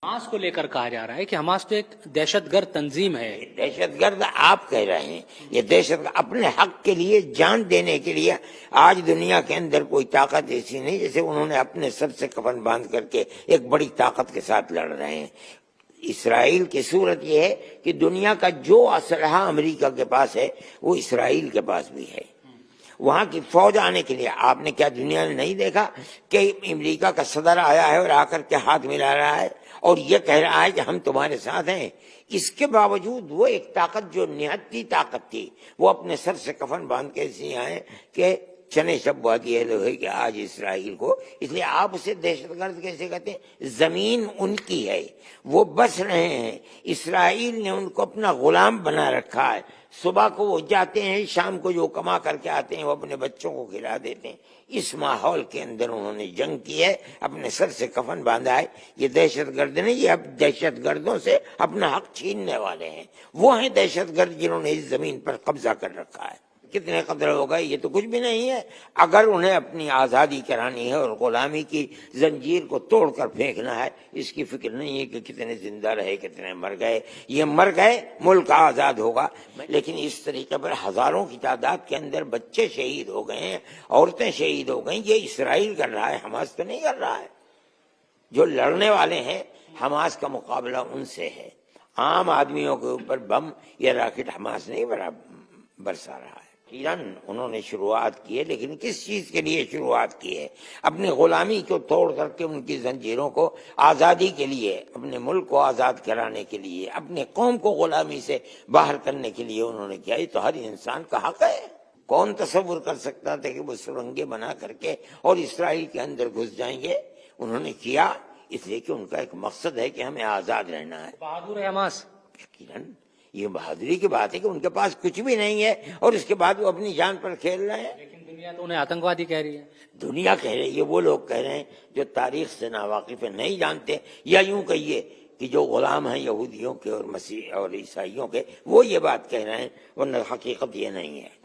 Hamas کو لے کر کہا جا رہا ہے کہ حماس تو ایک دہشت گرد تنظیم ہے۔ دہشت گرد آپ کہہ رہے ہیں، یہ دہشت گرد اپنے حق کے لیے جان دینے کے لیے آج دنیا کے اندر کوئی طاقت ایسی نہیں جیسے انہوں نے اپنے سر سے کفن باندھ کر کے ایک بڑی طاقت کے ساتھ لڑ رہے ہیں۔ اسرائیل کی صورت یہ ہے کہ دنیا کا جو اسلحہ امریکہ کے پاس ہے وہ اسرائیل کے پاس بھی ہے۔ وہاں کی فوج آنے کے لیے آپ نے کیا دنیا نے نہیں دیکھا کہ امریکہ کا صدر آیا ہے اور آ کر کے ہاتھ ملا رہا ہے اور یہ کہہ رہا ہے کہ ہم تمہارے ساتھ ہیں؟ اس کے باوجود وہ ایک طاقت جو نہتی طاقت تھی وہ اپنے سر سے کفن باندھ کے ایسے آئے کہ چنے شب وادی ہے کہ آج اسرائیل کو، اس لیے آپ اسے دہشت گرد کیسے کہتے ہیں؟ زمین ان کی ہے، وہ بس رہے ہیں، اسرائیل نے ان کو اپنا غلام بنا رکھا ہے۔ صبح کو وہ جاتے ہیں، شام کو جو کما کر کے آتے ہیں وہ اپنے بچوں کو کھلا دیتے ہیں۔ اس ماحول کے اندر انہوں نے جنگ کی ہے، اپنے سر سے کفن باندھا ہے۔ یہ دہشت گرد نہیں، یہ اب دہشت گردوں سے اپنا حق چھیننے والے ہیں۔ وہ ہیں دہشت گرد جنہوں نے اس زمین پر قبضہ کر رکھا ہے۔ کتنے قتل ہو گئے یہ تو کچھ بھی نہیں ہے۔ اگر انہیں اپنی آزادی کرانی ہے اور غلامی کی زنجیر کو توڑ کر پھینکنا ہے، اس کی فکر نہیں ہے کہ کتنے زندہ رہے کتنے مر گئے۔ یہ مر گئے، ملک آزاد ہوگا، لیکن اس طریقے پر ہزاروں کی تعداد کے اندر بچے شہید ہو گئے ہیں، عورتیں شہید ہو گئیں۔ یہ اسرائیل کر رہا ہے، حماس تو نہیں کر رہا ہے۔ جو لڑنے والے ہیں حماس کا مقابلہ ان سے ہے۔ عام آدمیوں کے اوپر بم یا راکٹ حماس نہیں برسا رہا ہے۔ ایران انہوں نے شروعات کی ہے، لیکن کس چیز کے لیے شروعات کی ہے؟ اپنی غلامی کو توڑ کر کے ان کی زنجیروں کو آزادی کے لیے، اپنے ملک کو آزاد کرانے کے لیے، اپنے قوم کو غلامی سے باہر کرنے کے لیے انہوں نے کیا۔ یہ تو ہر انسان کا حق ہے۔ کون تصور کر سکتا تھا کہ وہ سرنگیں بنا کر کے اور اسرائیل کے اندر گھس جائیں گے؟ انہوں نے کیا اس لیے کہ ان کا ایک مقصد ہے کہ ہمیں آزاد رہنا ہے۔ بہادر ہے حماس۔ یقیناً یہ بہادری کی بات ہے کہ ان کے پاس کچھ بھی نہیں ہے اور اس کے بعد وہ اپنی جان پر کھیل رہے ہیں۔ لیکن دنیا تو انہیں آتنکوادی کہہ رہی ہے۔ دنیا کہہ رہی ہے، وہ لوگ کہہ رہے ہیں جو تاریخ سے ناواقف ہیں، نہیں جانتے، یا یوں کہیے کہ جو غلام ہیں یہودیوں کے اور مسیح اور عیسائیوں کے، وہ یہ بات کہہ رہے ہیں، ورنہ حقیقت یہ نہیں ہے۔